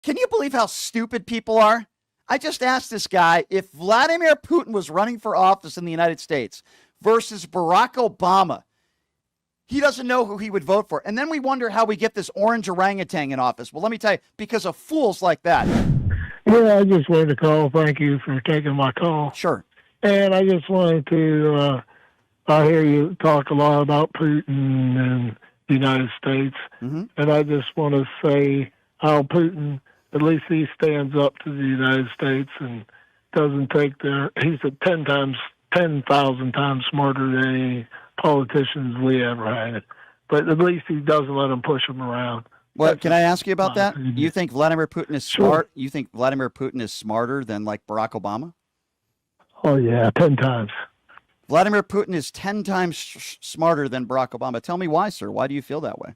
Can you believe how stupid people are? I just asked this guy if Vladimir Putin was running for office in the United States versus Barack Obama. He doesn't know who he would vote for. And then we wonder how we get this orange orangutan in office. Well, let me tell you, because of fools like that. Yeah, I just wanted to call. Thank you for taking my call. Sure. And I just wanted to, I hear you talk a lot about Putin and the United States. Mm-hmm. And I just want to say how Putin, at least he stands up to the United States and doesn't take he's 10,000 times smarter than any politicians we ever had. But at least he doesn't let them push him around. Well, can I ask you about that? opinion. You think Vladimir Putin is Sure. smart? You think Vladimir Putin is smarter than like Barack Obama? Oh, yeah, 10 times. Vladimir Putin is 10 times smarter than Barack Obama. Tell me why, sir. Why do you feel that way?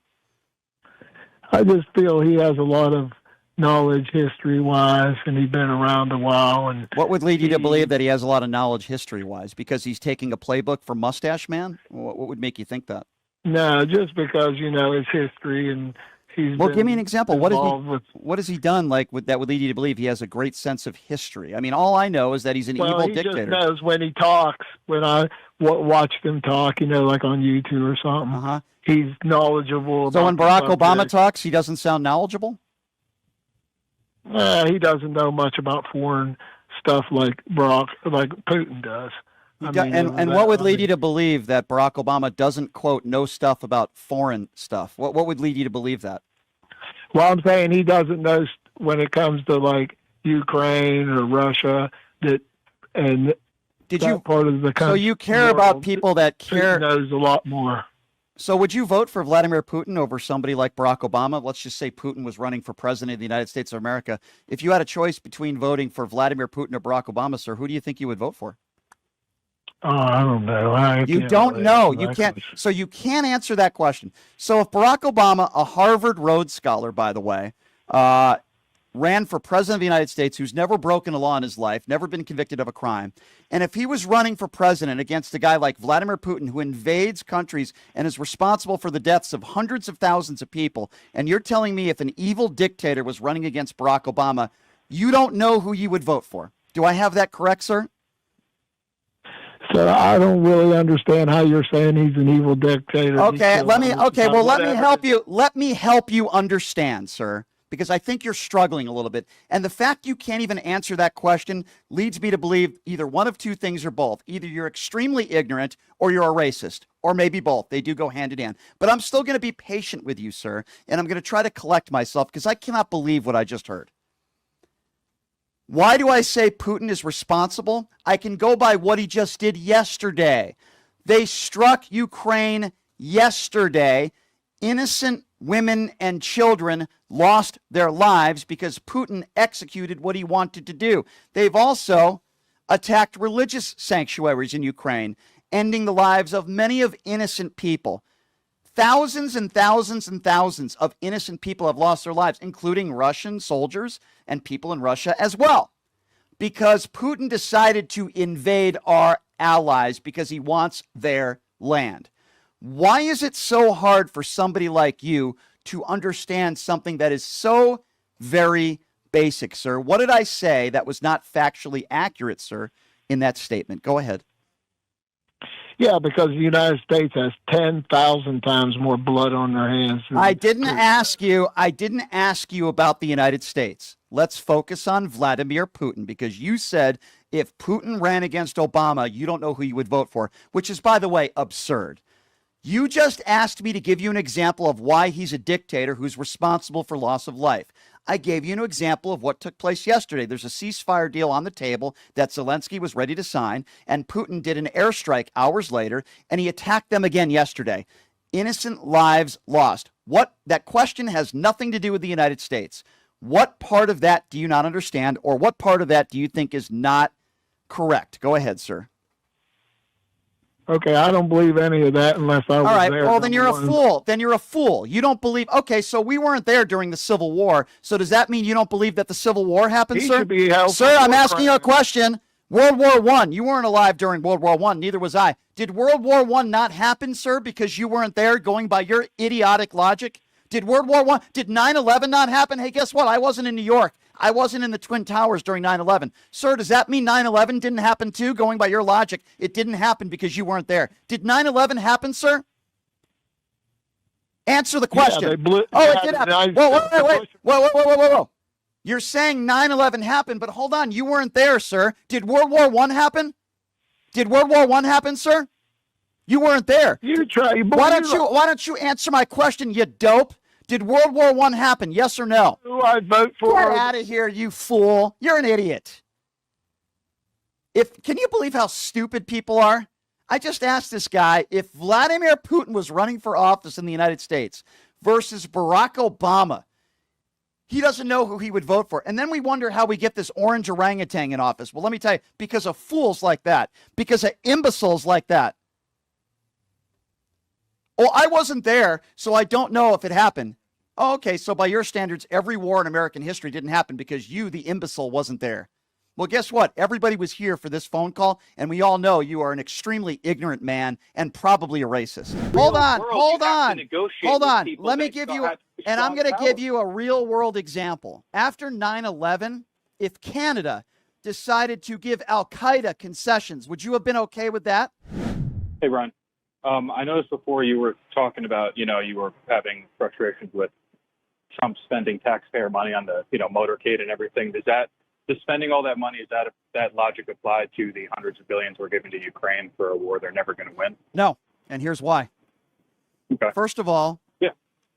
I just feel he has a lot of knowledge history-wise, and he's been around a while. And what would lead you to believe that he has a lot of knowledge history-wise? Because he's taking a playbook from Mustache Man? What would make you think that? No, just because, his history and he's Well, give me an example. What has he done that would lead you to believe he has a great sense of history? I mean, all I know is that he's an evil dictator. He just knows when he talks, when I watched him talk, like on YouTube or something. Uh-huh. He's knowledgeable. So when about Barack Obama talks, he doesn't sound knowledgeable? He doesn't know much about foreign stuff like Putin does. And what would lead you to believe that Barack Obama doesn't, quote, know stuff about foreign stuff? What would lead you to believe that? Well, I'm saying he doesn't know when it comes to like Ukraine or Russia part of the country. So you care about people that care. Putin knows a lot more. So would you vote for Vladimir Putin over somebody like Barack Obama? Let's just say Putin was running for president of the United States of America. If you had a choice between voting for Vladimir Putin or Barack Obama, sir, who do you think you would vote for? Oh, I don't know. You don't know. You can't. So you can't answer that question. So if Barack Obama, a Harvard Rhodes Scholar, by the way, ran for president of the United States, who's never broken a law in his life, never been convicted of a crime, and if he was running for president against a guy like Vladimir Putin, who invades countries and is responsible for the deaths of hundreds of thousands of people, and you're telling me if an evil dictator was running against Barack Obama, you don't know who you would vote for. Do I have that correct, sir? So I don't really understand how you're saying he's an evil dictator. Okay, let me help you. Let me help you understand, sir, because I think you're struggling a little bit. And the fact you can't even answer that question leads me to believe either one of two things or both. Either you're extremely ignorant or you're a racist, or maybe both. They do go hand in hand. But I'm still going to be patient with you, sir, and I'm going to try to collect myself because I cannot believe what I just heard. Why do I say Putin is responsible? I can go by what he just did yesterday. They struck Ukraine yesterday. Innocent women and children lost their lives because Putin executed what he wanted to do. They've also attacked religious sanctuaries in Ukraine, ending the lives of many of innocent people. Thousands and thousands and thousands of innocent people have lost their lives, including Russian soldiers and people in Russia as well, because Putin decided to invade our allies because he wants their land. Why is it so hard for somebody like you to understand something that is so very basic, sir? What did I say that was not factually accurate, sir, in that statement? Go ahead. Yeah, because the United States has 10,000 times more blood on their hands. I didn't ask you about the United States. Let's focus on Vladimir Putin, because you said if Putin ran against Obama, you don't know who you would vote for, which is, by the way, absurd. You just asked me to give you an example of why he's a dictator who's responsible for loss of life. I gave you an example of what took place yesterday. There's a ceasefire deal on the table that Zelensky was ready to sign, and Putin did an airstrike hours later, and he attacked them again yesterday. Innocent lives lost. That question has nothing to do with the United States. What part of that do you not understand, or what part of that do you think is not correct? Go ahead, sir. Okay, I don't believe any of that unless I was there. All right, well, then you're a fool. Then you're a fool. You don't believe. Okay, so we weren't there during the Civil War. So does that mean you don't believe that the Civil War happened, He sir? should be held Sir, I'm asking you a question. World War I. You weren't alive during World War I. Neither was I. Did World War I not happen, sir, because you weren't there, going by your idiotic logic? Did World War I, did 9/11 not happen? Hey, guess what? I wasn't in New York. I wasn't in the Twin Towers during 9/11. Sir, does that mean 9/11 didn't happen too? Going by your logic, it didn't happen because you weren't there. Did 9/11 happen, sir? Answer the question. It did happen. Whoa. You're saying 9/11 happened, but hold on, you weren't there, sir. Did World War I happen? Did World War I happen, sir? You weren't there. Why don't you answer my question, you dope? Did World War I happen? Yes or no? Who I vote for? Get out of here, you fool. You're an idiot. Can you believe how stupid people are? I just asked this guy if Vladimir Putin was running for office in the United States versus Barack Obama. He doesn't know who he would vote for. And then we wonder how we get this orange orangutan in office. Well, let me tell you, because of fools like that, because of imbeciles like that. Oh, I wasn't there, so I don't know if it happened. Oh, okay, so by your standards, every war in American history didn't happen because you, the imbecile, wasn't there. Well, guess what? Everybody was here for this phone call, and we all know you are an extremely ignorant man and probably a racist. Hold on. Let me give you, and I'm going to give you a real world example. After 9/11, if Canada decided to give Al-Qaeda concessions, would you have been okay with that? Hey, Ron. I noticed before you were talking about, you were having frustrations with Trump spending taxpayer money on the, motorcade and everything. Does spending all that money, is that logic apply to the hundreds of billions we're giving to Ukraine for a war they're never going to win? No, and here's why. Okay. First of all,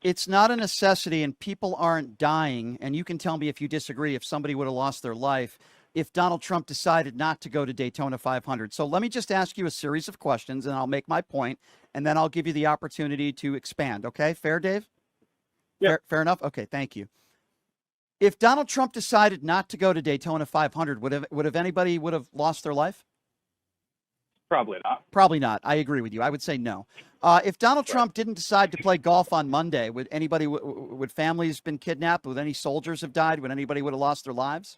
it's not a necessity, and people aren't dying, and you can tell me if you disagree, if somebody would have lost their life if Donald Trump decided not to go to Daytona 500. So let me just ask you a series of questions, and I'll make my point, and then I'll give you the opportunity to expand. Okay? Fair, Dave? Yeah. Fair enough? Okay, thank you. If Donald Trump decided not to go to Daytona 500, would anybody lost their life? Probably not. Probably not. I agree with you. I would say no. If Donald Trump didn't decide to play golf on Monday, would families been kidnapped? Would any soldiers have died? Would anybody would have lost their lives?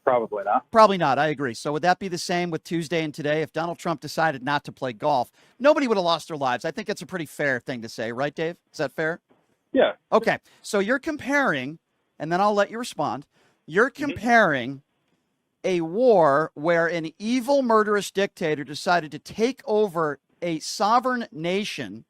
Probably not. Probably not. I agree. So would that be the same with Tuesday and today? If Donald Trump decided not to play golf, nobody would have lost their lives. I think it's a pretty fair thing to say, right, Dave? Is that fair? Yeah. Okay. So you're comparing, and then I'll let you respond. You're comparing a war where an evil, murderous dictator decided to take over a sovereign nation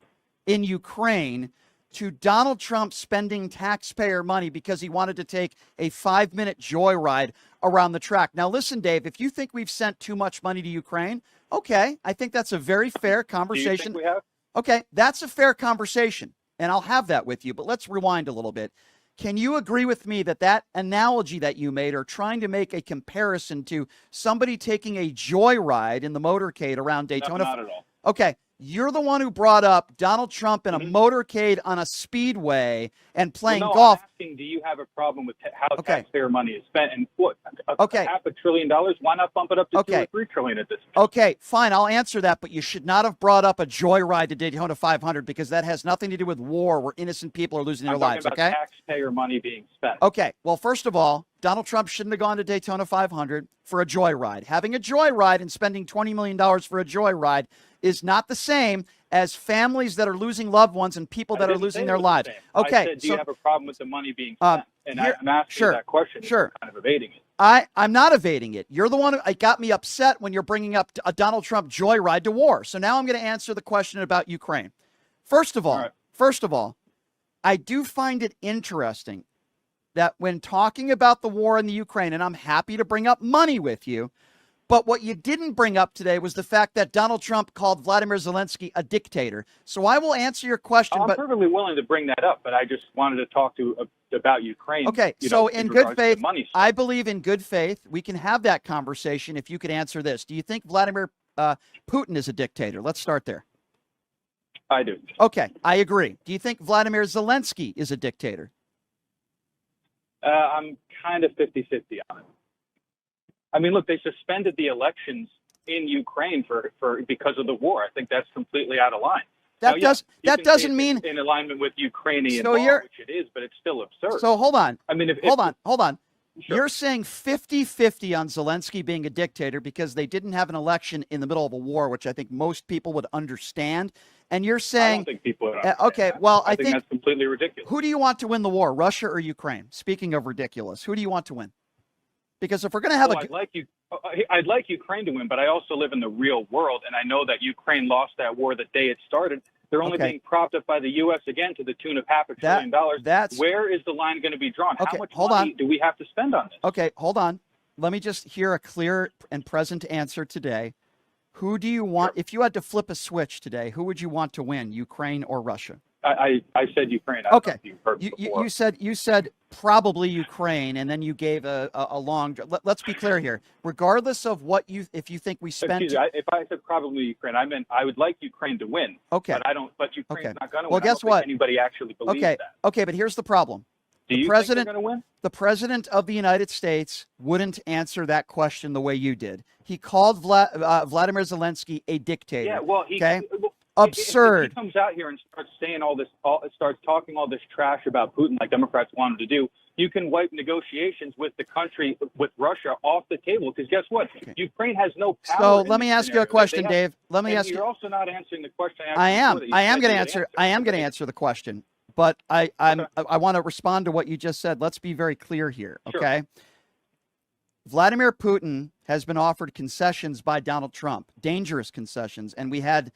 in Ukraine to Donald Trump spending taxpayer money because he wanted to take a 5-minute joyride around the track. Now, listen, Dave, if you think we've sent too much money to Ukraine, okay, I think that's a very fair conversation. Do you think we have? Okay, that's a fair conversation, and I'll have that with you, but let's rewind a little bit. Can you agree with me that analogy that you made, or trying to make a comparison to somebody taking a joyride in the motorcade around Daytona? No, not at all. Okay, you're the one who brought up Donald Trump in a motorcade on a speedway and playing golf. I'm asking, do you have a problem with how taxpayer money is spent? And what, Okay. $500 billion? Why not bump it up to $2 or $3 trillion at this point? Okay, fine, I'll answer that, but you should not have brought up a joyride to Daytona 500 because that has nothing to do with war where innocent people are losing their lives, about okay? Taxpayer money being spent. Okay, well, first of all, Donald Trump shouldn't have gone to Daytona 500 for a joyride. Having a joyride and spending $20 million for a joyride is not the same as families that are losing loved ones and people that are losing their lives. Okay. I said, do you have a problem with the money being spent? I'm asking you that question. Sure. You're kind of evading it. I'm not evading it. You're the one who got me upset when you're bringing up a Donald Trump joyride to war. So now I'm going to answer the question about Ukraine. First of all, I do find it interesting that when talking about the war in the Ukraine, and I'm happy to bring up money with you, but what you didn't bring up today was the fact that Donald Trump called Vladimir Zelensky a dictator. So I will answer your question. I'm perfectly willing to bring that up, but I just wanted to talk about Ukraine. Okay, so in good faith, I believe in good faith, we can have that conversation if you could answer this. Do you think Vladimir Putin is a dictator? Let's start there. I do. Okay, I agree. Do you think Vladimir Zelensky is a dictator? I'm kind of 50-50 on it. I mean, look, they suspended the elections in Ukraine because of the war. I think that's completely out of line. That doesn't mean in alignment with Ukrainian law, which it is, but it's still absurd. So hold on. I mean, hold on. Sure. You're saying 50-50 on Zelensky being a dictator because they didn't have an election in the middle of a war, which I think most people would understand. And you're I saying, don't think people would understand okay, that. well, I think that's completely ridiculous. who do you want to win the war, Russia or Ukraine? Speaking of ridiculous, who do you want to win? Because if we're going to have I'd like Ukraine to win, but I also live in the real world, and I know that Ukraine lost that war the day it started. They're only being propped up by the U.S. again to the tune of $500 billion. Where is the line going to be drawn? Okay, how much money do we have to spend on this? Okay, hold on. Let me just hear a clear and present answer today. Who do you want? If you had to flip a switch today, who would you want to win, Ukraine or Russia? I said Ukraine. Okay. You heard you said probably Ukraine, and then you gave a long. Let's be clear here. Regardless of what if you think we spent. Excuse me, if I said probably Ukraine, I meant I would like Ukraine to win. Okay. But I don't. But Ukraine's not going to win. Well, guess I don't what? think anybody actually believes that. Okay, but here's the problem. Do you think they're going to win? The president of the United States wouldn't answer that question the way you did. He called Vladimir Zelensky a dictator. Yeah, well, absurd. If he comes out here and starts saying starts talking all this trash about Putin like Democrats want him to do, you can wipe negotiations with the country, with Russia, off the table. Because guess what? Okay. Ukraine has no power. So let me ask you a question, Dave. Let me ask you. You're also not answering the question. I am going to answer. I am going to answer the question. But I want to respond to what you just said. Let's be very clear here, okay? Sure. Vladimir Putin has been offered concessions by Donald Trump, dangerous concessions. And we had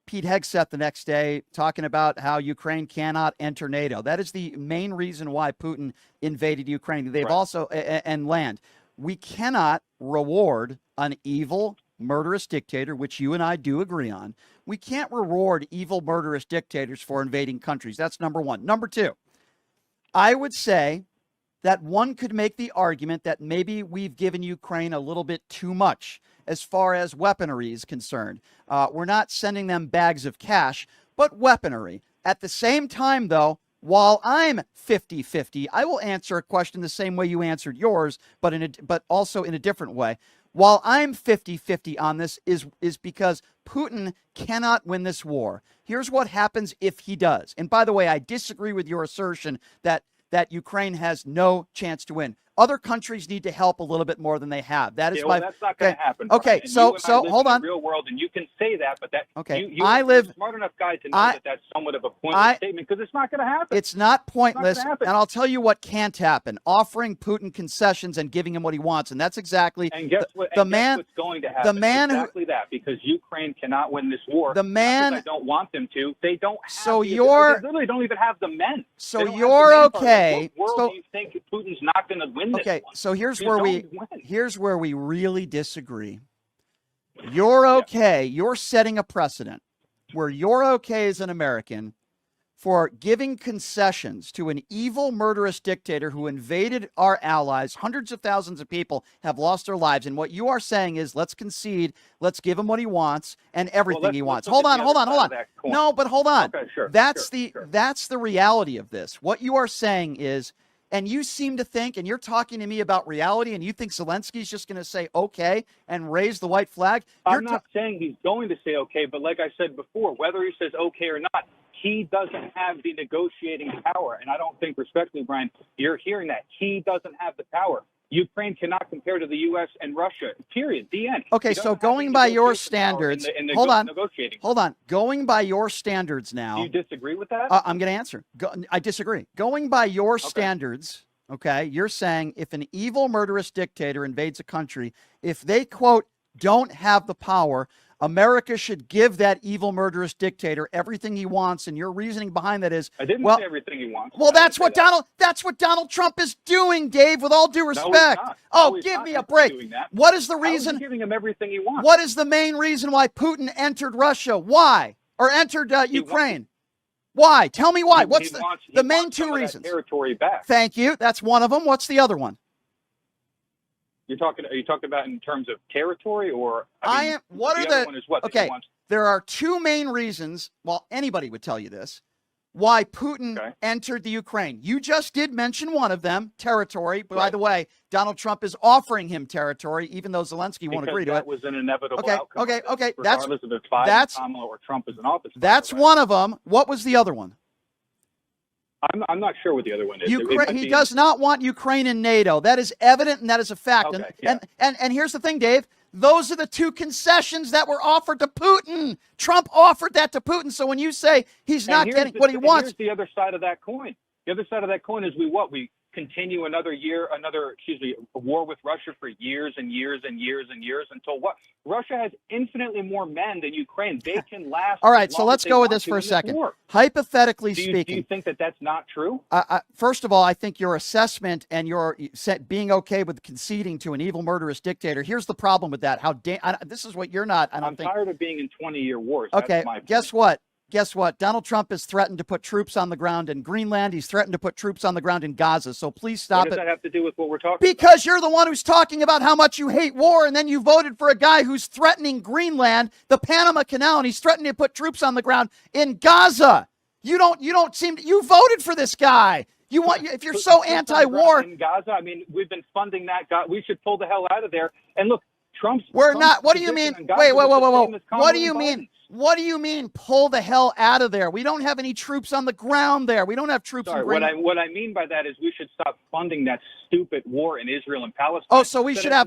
Pete Hegseth the next day talking about how Ukraine cannot enter NATO. That is the main reason why Putin invaded Ukraine. They've also, and land. We cannot reward an evil, murderous dictator, which you and I do agree on. We can't reward evil, murderous dictators for invading countries. That's number one. Number two, I would say that one could make the argument that maybe we've given Ukraine a little bit too much as far as weaponry is concerned. We're not sending them bags of cash, but weaponry. At the same time, though, while I'm 50-50, I will answer a question the same way you answered yours, but also in a different way. While I'm 50-50 on this is because Putin cannot win this war. Here's what happens if he does. And by the way, I disagree with your assertion that Ukraine has no chance to win. Other countries need to help a little bit more than they have. That is that's not going to happen. Okay, so hold on. In the real world, and you can say that, but you're a smart enough guy to know that that's somewhat of a pointless statement because it's not going to happen. It's not pointless, and I'll tell you what can't happen: offering Putin concessions and giving him what he wants, and that's exactly. And guess what? What's going to happen? Exactly that, because Ukraine cannot win this war. I don't want them to. They don't. They literally don't even have the men. So you're okay. What world do you think Putin's not going to win? Okay, so here's where we really disagree. You're okay. You're setting a precedent where you're okay as an American for giving concessions to an evil, murderous dictator who invaded our allies. Hundreds of thousands of people have lost their lives. And what you are saying is, let's concede, let's give him what he wants and everything he wants. Hold on. No, but hold on. Okay, sure. That's the reality of this. What you are saying is, and you seem to think, and you're talking to me about reality, and you think Zelensky's just going to say okay and raise the white flag? I'm not saying he's going to say okay, but like I said before, whether he says okay or not, he doesn't have the negotiating power. And I don't think, respectfully, Brian, you're hearing that. He doesn't have the power. Ukraine cannot compare to the U.S. and Russia, period. The end. Okay, so going by your standards, hold on. Going by your standards now. Do you disagree with that? I'm going to answer. I disagree. Going by your standards, okay, you're saying if an evil, murderous dictator invades a country, if they, quote, don't have the power, America should give that evil, murderous dictator everything he wants, and your reasoning behind that is, I didn't say everything he wants. Well, that's what Donald Trump is doing, Dave. With all due respect. Give me a break. What is the reason? I'm giving him everything he wants. What is the main reason why Putin entered Russia? Why? Or entered Ukraine? Why? Tell me why. What's the main two reasons? Territory back. Thank you. That's one of them. What's the other one? Are you talking about in terms of territory, or what are the okay? There are two main reasons. Well, anybody would tell you this. Why Putin entered the Ukraine? You just did mention one of them, territory. But by the way, Donald Trump is offering him territory, even though Zelensky won't agree to it. That was an inevitable outcome. Okay. Regardless of if Kamala or Trump is in office. That's one of them. What was the other one? I'm not sure what the other one is. He does not want Ukraine in NATO. That is evident, and that is a fact. And here's the thing, Dave. Those are the two concessions that were offered to Putin. Trump offered that to Putin. So when you say he's not getting what he wants. Here's the other side of that coin. The other side of that coin is we continue a war with Russia for years and years and years and years until what? Russia has infinitely more men than Ukraine. They can last. All right, so let's go with this for a second. Hypothetically speaking. Do you think that that's not true? First of all, I think your assessment and your being okay with conceding to an evil, murderous dictator. Here's the problem with that. This is what you're not. I'm tired of being in 20-year wars. Okay, guess what? Guess what? Donald Trump has threatened to put troops on the ground in Greenland. He's threatened to put troops on the ground in Gaza. So please stop it. What does that have to do with what we're talking about? Because you're the one who's talking about how much you hate war, and then you voted for a guy who's threatening Greenland, the Panama Canal, and he's threatening to put troops on the ground in Gaza. You voted for this guy. If you're so anti-war. In Gaza, I mean, we've been funding that guy. We should pull the hell out of there. And look, Trump's not. What do you mean? Wait. What do you mean? What do you mean pull the hell out of there? We don't have any troops on the ground there. We don't have troops in Greenland. What I mean by that is we should stop funding that stupid war in Israel and Palestine. Oh, so we should have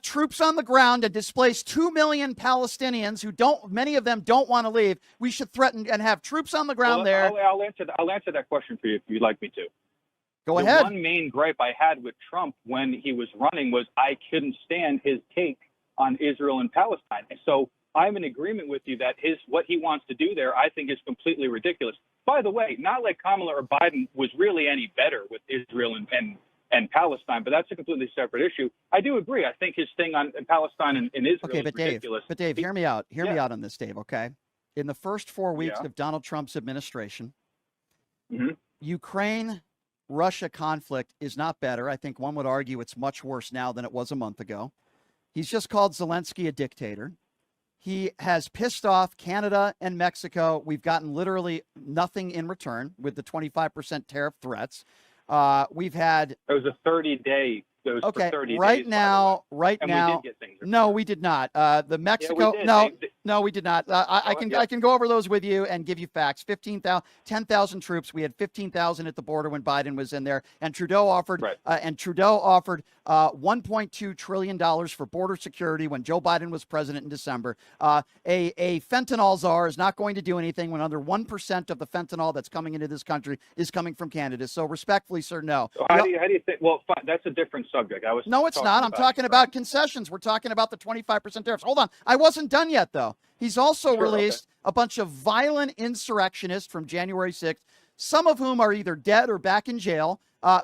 troops on the ground and displace 2 million Palestinians many of them don't want to leave. We should threaten and have troops on the ground there. I'll answer that question for you if you'd like me to. Go ahead. One main gripe I had with Trump when he was running was I couldn't stand his take on Israel and Palestine. And so I'm in agreement with you that what he wants to do there, I think, is completely ridiculous. By the way, not like Kamala or Biden was really any better with Israel and Palestine, but that's a completely separate issue. I do agree. I think his thing on Palestine and Israel is ridiculous. But Dave, hear me out. Hear me out on this, Dave, okay? In the first 4 weeks of Donald Trump's administration, Ukraine-Russia conflict is not better. I think one would argue it's much worse now than it was a month ago. He's just called Zelensky a dictator. He has pissed off Canada and Mexico. We've gotten literally nothing in return with the 25% tariff threats. We've had. It was a 30-day. Okay, for 30 right days, now. We did get things no, we did not. The Mexico. No, we did not. I can go over those with you and give you facts. 10,000 troops. We had 15,000 at the border when Biden was in there, and Trudeau offered. $1.2 trillion for border security when Joe Biden was president in December. A fentanyl czar is not going to do anything when under 1% of the fentanyl that's coming into this country is coming from Canada. So respectfully, sir, no. So how do you think? Well, fine, that's a different subject. No, it's not. I'm talking about concessions. We're talking about the 25% tariffs. Hold on. I wasn't done yet, though. He's also released a bunch of violent insurrectionists from January 6th, some of whom are either dead or back in jail. I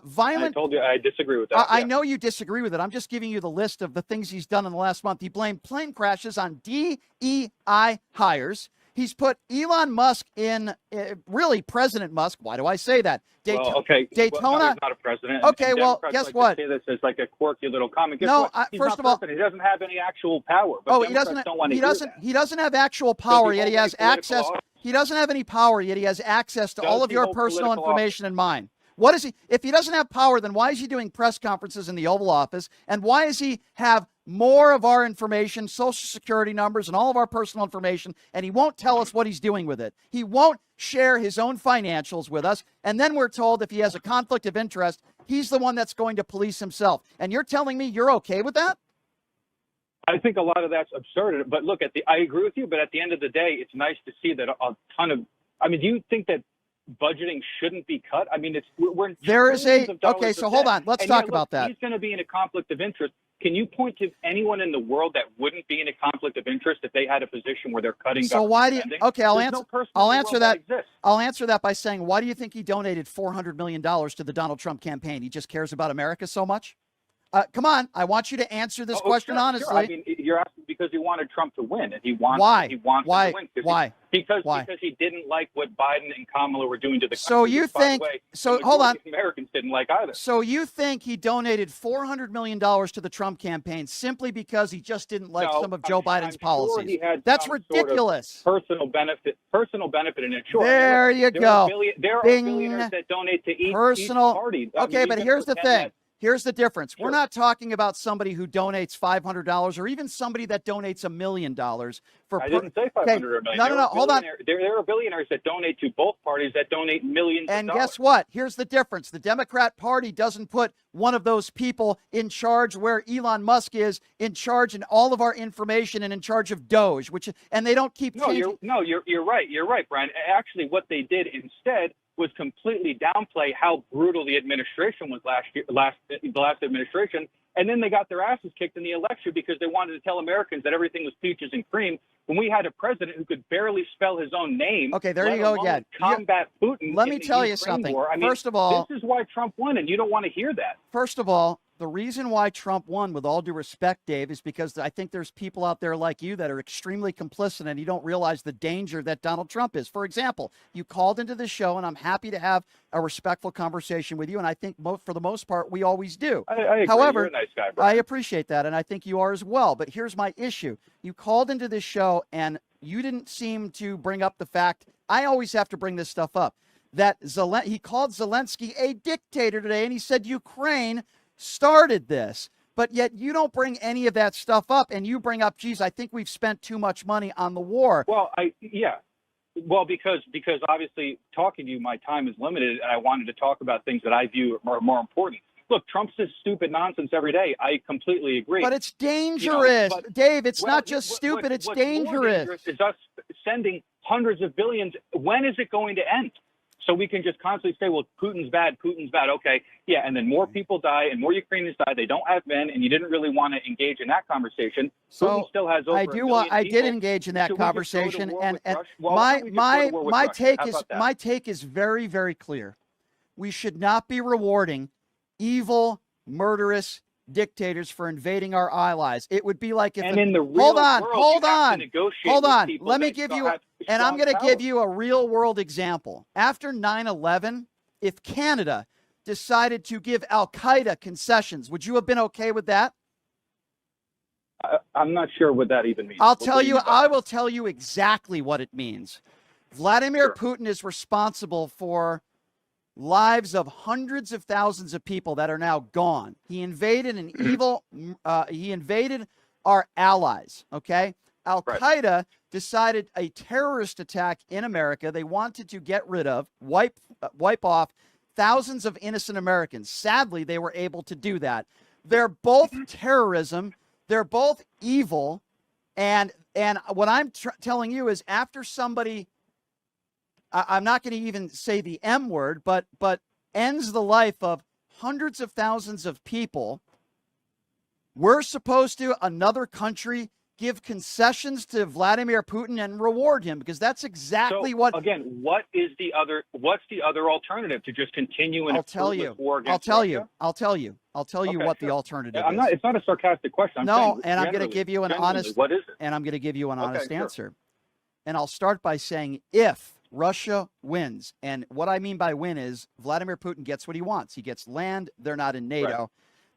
told you I disagree with that. I know you disagree with it. I'm just giving you the list of the things he's done in the last month. He blamed plane crashes on DEI hires. He's put Elon Musk in, really President Musk. Why do I say that? Daytona. Well, he's not a president. Okay, well, guess what? Say this as like a quirky little comment. First of all, he doesn't have any actual power. But he doesn't have actual power, yet he has access. He doesn't have any power, yet he has access to all of your personal information and mine. What is he? If he doesn't have power, then why is he doing press conferences in the Oval Office? And why does he have more of our information, social security numbers, and all of our personal information, and he won't tell us what he's doing with it? He won't share his own financials with us. And then we're told if he has a conflict of interest, he's the one that's going to police himself. And you're telling me you're okay with that? I think a lot of that's absurd. But look, I agree with you. But at the end of the day, it's nice to see that a ton of. I mean, do you think that budgeting shouldn't be cut? I mean, we're there is a okay. So hold on, let's talk about that. He's going to be in a conflict of interest. Can you point to anyone in the world that wouldn't be in a conflict of interest if they had a position where they're cutting? So why do you? Okay, I'll answer that. Exists. I'll answer that by saying, why do you think he donated $400 million to the Donald Trump campaign? He just cares about America so much. Come on, I want you to answer this question honestly. Sure. I mean, you're asking because he wanted Trump to win, and he wants. Why? He wants Why? him to win. Why? Because he didn't like what Biden and Kamala were doing to the country. So you think? So hold on. Americans didn't like either. So you think he donated $400 million to the Trump campaign simply because he just didn't like some of Joe Biden's policies? He had That's ridiculous. Sort of personal benefit in it. Sure. There you go. There are billionaires that donate to each party. Okay, but here's the thing. Here's the difference. Sure. We're not talking about somebody who donates $500 or even somebody that donates $1 million for. I didn't say 500 or a million. No. Hold on. There are billionaires that donate to both parties that donate millions And of dollars. guess what? Here's the difference. The Democrat Party doesn't put one of those people in charge where Elon Musk is in charge in all of our information and in charge of Doge, and they don't keep changing. You're right. You're right, Brian. Actually, what they did instead was completely downplay how brutal the administration was the last administration. And then they got their asses kicked in the election because they wanted to tell Americans that everything was peaches and cream when we had a president who could barely spell his own name. Okay, there you go again. Combat Putin. Let me tell you something. War. I mean, first of all, this is why Trump won, and you don't want to hear that. First of all, the reason why Trump won, with all due respect, Dave, is because I think there's people out there like you that are extremely complicit and you don't realize the danger that Donald Trump is. For example, you called into the show, and I'm happy to have a respectful conversation with you, and I think for the most part we always do. I agree. However, you're a nice guy, Brian. I appreciate that, and I think you are as well. But here's my issue. You called into this show, and you didn't seem to bring up the fact, I always have to bring this stuff up, that he called Zelensky a dictator today, and he said Ukraine started this. But yet you don't bring any of that stuff up, and you bring up, geez, I think we've spent too much money on the war. Well, because obviously talking to you, my time is limited, and I wanted to talk about things that I view are more important. Look, Trump says stupid nonsense every day. I completely agree. But it's dangerous. Dave, it's not just stupid, it's what's dangerous. More dangerous is us sending hundreds of billions. When is it going to end? So we can just constantly say, well, Putin's bad. Okay, yeah, and then more people die and more Ukrainians die. They don't have men, and you didn't really want to engage in that conversation. So Putin still has over I did engage in that conversation, and my take is very, very clear. We should not be rewarding evil, murderous dictators for invading our allies. It would be like if hold on. Let me give you and I'm going to give you a real world example. After 9/11, if Canada decided to give Al-Qaeda concessions, would you have been okay with that? I'm not sure what that even means. I will tell you exactly what it means. Vladimir Putin is responsible for lives of hundreds of thousands of people that are now gone. He invaded he invaded our allies, okay? Al-Qaeda decided a terrorist attack in America. They wanted to get rid of, wipe off thousands of innocent Americans. Sadly, they were able to do that. They're both terrorism. They're both evil. And what I'm telling you is after somebody, I'm not going to even say the M word, but ends the life of hundreds of thousands of people, we're supposed to, another country, give concessions to Vladimir Putin and reward him, because that's exactly what. Again, what's the other alternative? To just continue in a fruitless war against Russia? I'll tell you what the alternative is. It's not a sarcastic question. I'm going to give you an honest. What is it? And I'm going to give you an honest answer. And I'll start by saying, if Russia wins, and what I mean by win is Vladimir Putin gets what he wants. He gets land. They're not in NATO. Right.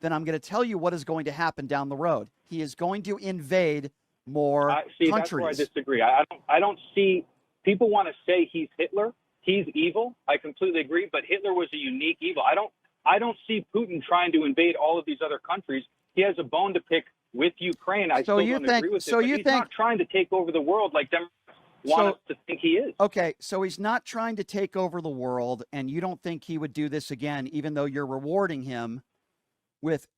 Then I'm going to tell you what is going to happen down the road. He is going to invade more countries. That's where I disagree. I don't see. People want to say he's Hitler. He's evil. I completely agree. But Hitler was a unique evil. I don't see Putin trying to invade all of these other countries. He has a bone to pick with Ukraine. I still don't agree with it. But he's not trying to take over the world like Democrats want us to think he is. Okay, so he's not trying to take over the world, and you don't think he would do this again, even though you're rewarding him with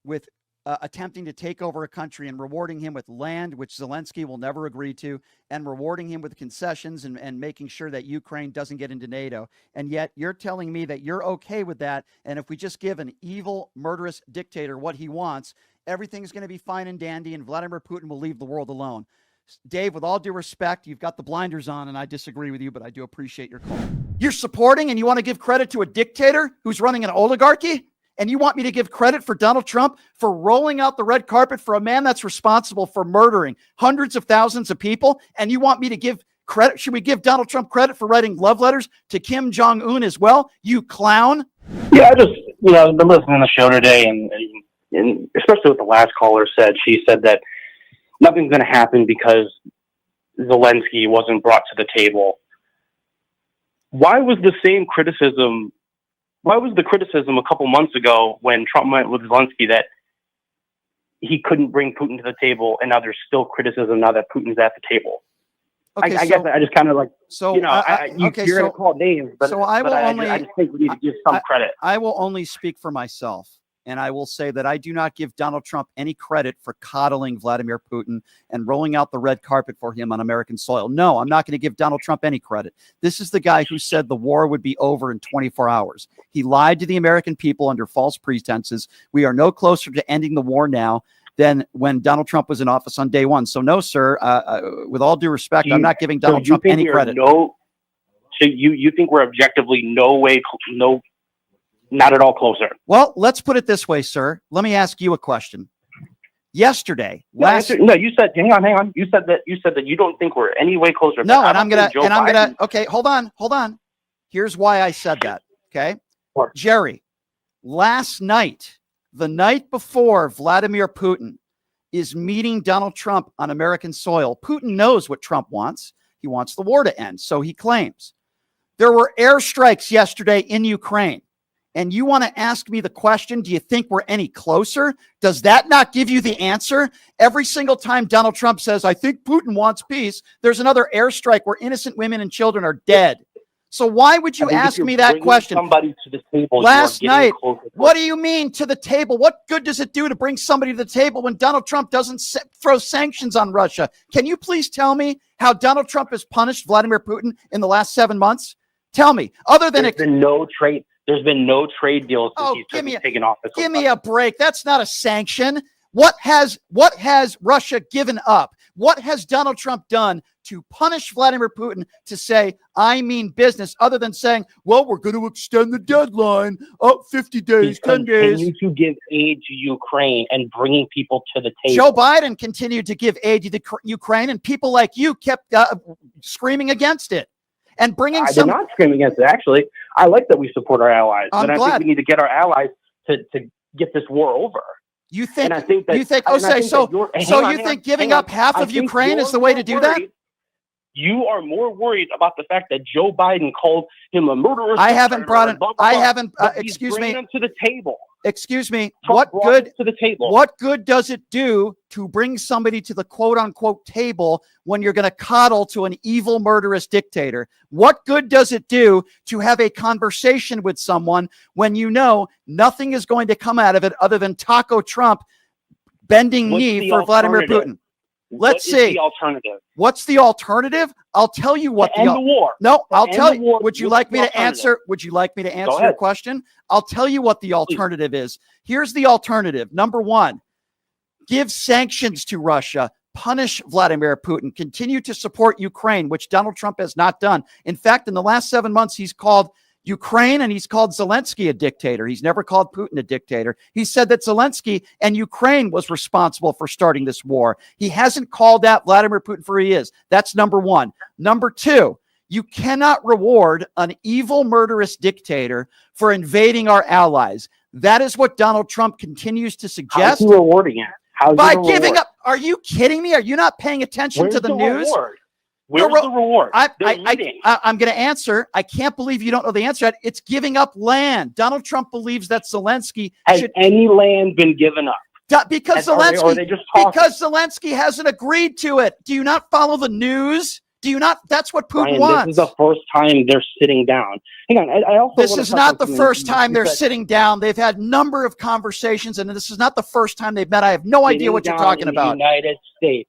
attempting to take over a country and rewarding him with land, which Zelensky will never agree to, and rewarding him with concessions and making sure that Ukraine doesn't get into NATO. And yet you're telling me that you're okay with that, and if we just give an evil, murderous dictator what he wants, everything's going to be fine and dandy, and Vladimir Putin will leave the world alone. Dave, with all due respect, you've got the blinders on, and I disagree with you, but I do appreciate your call. You're supporting and you want to give credit to a dictator who's running an oligarchy? And you want me to give credit for Donald Trump for rolling out the red carpet for a man that's responsible for murdering hundreds of thousands of people? And you want me to give credit? Should we give Donald Trump credit for writing love letters to Kim Jong-un as well? You clown. Yeah, I just, I've been listening to the show today, and especially what the last caller said. She said that nothing's going to happen because Zelensky wasn't brought to the table. Why was the same criticism Why was the criticism a couple months ago when Trump went with Zelensky that he couldn't bring Putin to the table, and now there's still criticism now that Putin's at the table? Okay, I guess I just kind of like, so you're going to call names, but, so I will I just think we need to give some credit. I will only speak for myself. And I will say that I do not give Donald Trump any credit for coddling Vladimir Putin and rolling out the red carpet for him on American soil. No, I'm not going to give Donald Trump any credit. This is the guy who said the war would be over in 24 hours. He lied to the American people under false pretenses. We are no closer to ending the war now than when Donald Trump was in office on day one. So no, sir, with all due respect, I'm not giving Donald Trump any credit. So you think we're objectively not at all closer? Well, let's put it this way, sir. Let me ask you a question. Yesterday, you said, hang on. You said that you don't think we're any way closer. No, and I'm gonna, okay, hold on. Here's why I said that. Okay. Sure. Jerry, last night, the night before Vladimir Putin is meeting Donald Trump on American soil, Putin knows what Trump wants. He wants the war to end. So he claims there were airstrikes yesterday in Ukraine. And you want to ask me the question, do you think we're any closer? Does that not give you the answer? Every single time Donald Trump says, I think Putin wants peace, there's another airstrike where innocent women and children are dead. So why would you ask me that question? Somebody to the table last night, what do you mean to the table? What good does it do to bring somebody to the table when Donald Trump doesn't throw sanctions on Russia? Can you please tell me how Donald Trump has punished Vladimir Putin in the last 7 months? Tell me, other than there's been no trade deals since he's taken office. Give me a break. That's not a sanction. What has Russia given up? What has Donald Trump done to punish Vladimir Putin to say, I mean business, other than saying, well, we're going to extend the deadline up 50 days, 10 days. Continue to give aid to Ukraine and bringing people to the table. Joe Biden continued to give aid to the Ukraine, and people like you kept screaming against it. And bringing I did not scream against it, actually. I like that we support our allies. I'm glad. I think we need to get our allies to get this war over. You think? And I think that, you think? You think giving up half of Ukraine is the way to do that? You are more worried about the fact that Joe Biden called him a murderer. I haven't brought it. I haven't. Excuse me. Him to the table. Excuse me. Trump What good to the table? What good does it do to bring somebody to the quote unquote table when you're going to coddle to an evil, murderous dictator? What good does it do to have a conversation with someone when you know nothing is going to come out of it other than Taco Trump bending knee for Vladimir Putin? Let's see. What's the alternative? I'll tell you what the war. No, I'll tell you. Would you like me to answer? Would you like me to answer your question? I'll tell you what the alternative is. Here's the alternative. Number one, give sanctions to Russia, punish Vladimir Putin, continue to support Ukraine, which Donald Trump has not done. In fact, in the last 7 months, he's called Ukraine and he's called Zelensky a dictator. He's never called Putin a dictator. He said that Zelensky and Ukraine was responsible for starting this war. He hasn't called out Vladimir Putin for who he is. That's number one. Number two, you cannot reward an evil, murderous dictator for invading our allies. That is what Donald Trump continues to suggest. How's he rewarding it? By giving up. Are you kidding me? Are you not paying attention to the news? Reward? Where's the reward? I'm going to answer. I can't believe you don't know the answer. It's giving up land. Donald Trump believes that Zelensky has any land been given up? Because Zelensky hasn't agreed to it. Do you not follow the news? Do you not? That's what Putin wants. This is the first time they're sitting down. Hang on. This is not the first time they're sitting down. They've had a number of conversations, and this is not the first time they've met. I have no idea what you're talking about. United States.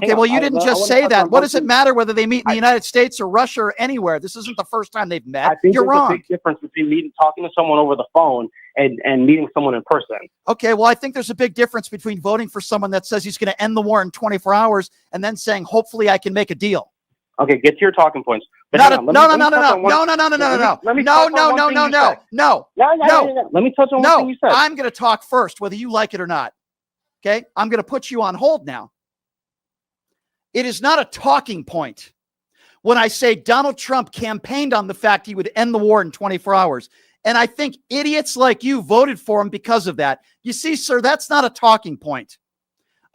Okay, well, you didn't just say that. What does it matter whether they meet in the United States or Russia or anywhere? This isn't the first time they've met. I think you're wrong. There's a big difference between talking to someone over the phone and meeting someone in person. Okay, well, I think there's a big difference between voting for someone that says he's going to end the war in 24 hours and then saying, hopefully I can make a deal. Okay, get to your talking points. No. Let me touch on one thing you said. I'm going to talk first, whether you like it or not. Okay, I'm going to put you on hold now. It is not a talking point when I say Donald Trump campaigned on the fact he would end the war in 24 hours. And I think idiots like you voted for him because of that. You see, sir, that's not a talking point.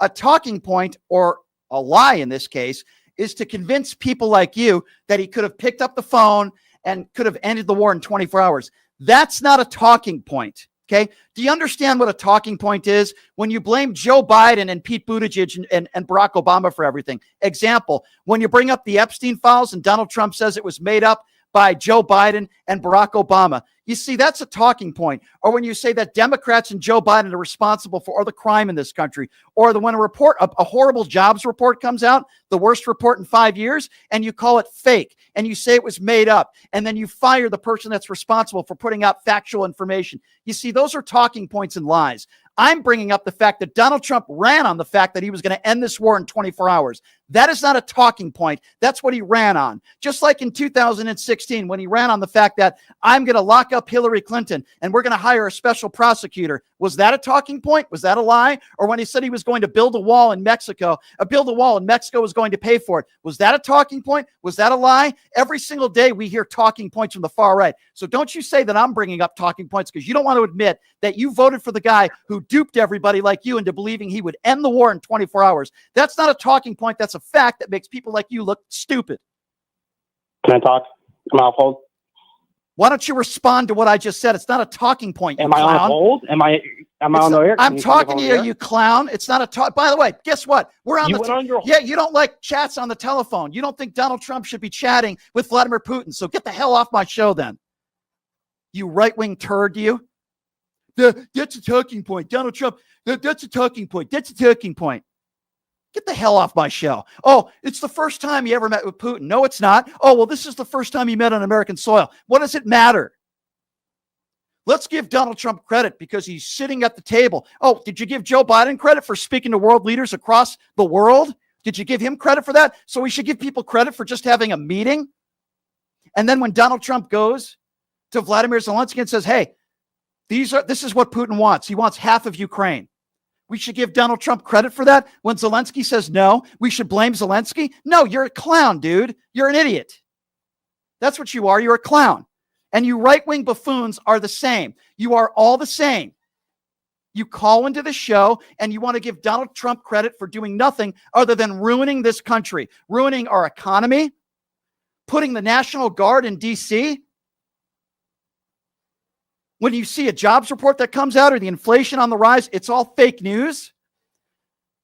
A talking point, or a lie in this case, is to convince people like you that he could have picked up the phone and could have ended the war in 24 hours. That's not a talking point. Okay. Do you understand what a talking point is? When you blame Joe Biden and Pete Buttigieg and Barack Obama for everything. Example, when you bring up the Epstein files and Donald Trump says it was made up by Joe Biden and Barack Obama. You see, that's a talking point. Or when you say that Democrats and Joe Biden are responsible for all the crime in this country, or when a horrible jobs report comes out, the worst report in 5 years, and you call it fake, and you say it was made up, and then you fire the person that's responsible for putting out factual information. You see, those are talking points and lies. I'm bringing up the fact that Donald Trump ran on the fact that he was going to end this war in 24 hours. That is not a talking point. That's what he ran on. Just like in 2016, when he ran on the fact that I'm going to lock up Hillary Clinton and we're going to hire a special prosecutor. Was that a talking point? Was that a lie? Or when he said he was going to build a wall in Mexico, Mexico was going to pay for it. Was that a talking point? Was that a lie? Every single day we hear talking points from the far right. So don't you say that I'm bringing up talking points because you don't want to admit that you voted for the guy who duped everybody like you into believing he would end the war in 24 hours. That's not a talking point. That's a fact that makes people like you look stupid. Can I talk? Am I off hold? Why don't you respond to what I just said? It's not a talking point. Am I on hold? Am I on the air? I'm talking to you, you clown. It's not a talk. By the way, guess what? We're on yeah, you don't like chats on the telephone. You don't think Donald Trump should be chatting with Vladimir Putin. So get the hell off my show then. You right-wing turd, you. That's a talking point. Donald Trump, that's a talking point. That's a talking point. Get the hell off my show. Oh, it's the first time he ever met with Putin. No, it's not. Oh, well, this is the first time he met on American soil. What does it matter? Let's give Donald Trump credit because he's sitting at the table. Oh, did you give Joe Biden credit for speaking to world leaders across the world? Did you give him credit for that? So we should give people credit for just having a meeting. And then when Donald Trump goes to Vladimir Zelensky and says, hey, this is what Putin wants. He wants half of Ukraine. We should give Donald Trump credit for that. When Zelensky says no, we should blame Zelensky. No, you're a clown, dude. You're an idiot. That's what you are. You're a clown. And you right-wing buffoons are the same. You are all the same. You call into the show and you want to give Donald Trump credit for doing nothing other than ruining this country, ruining our economy, putting the National Guard in D.C., when you see a jobs report that comes out or the inflation on the rise, it's all fake news.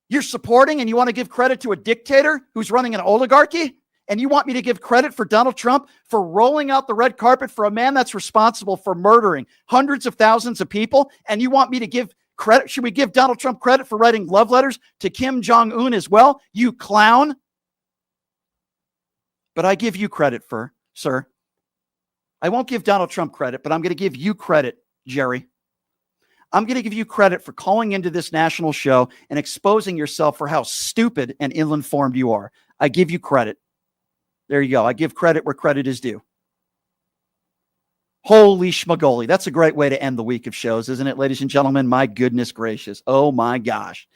You're supporting and you want to give credit to a dictator who's running an oligarchy. And you want me to give credit for Donald Trump for rolling out the red carpet for a man that's responsible for murdering hundreds of thousands of people. And you want me to give credit. Should we give Donald Trump credit for writing love letters to Kim Jong-un as well? You clown. But I give you credit for, sir. I won't give Donald Trump credit, but I'm going to give you credit, Jerry. I'm going to give you credit for calling into this national show and exposing yourself for how stupid and ill-informed you are. I give you credit. There you go. I give credit where credit is due. Holy schmagoli. That's a great way to end the week of shows, isn't it, ladies and gentlemen? My goodness gracious. Oh, my gosh.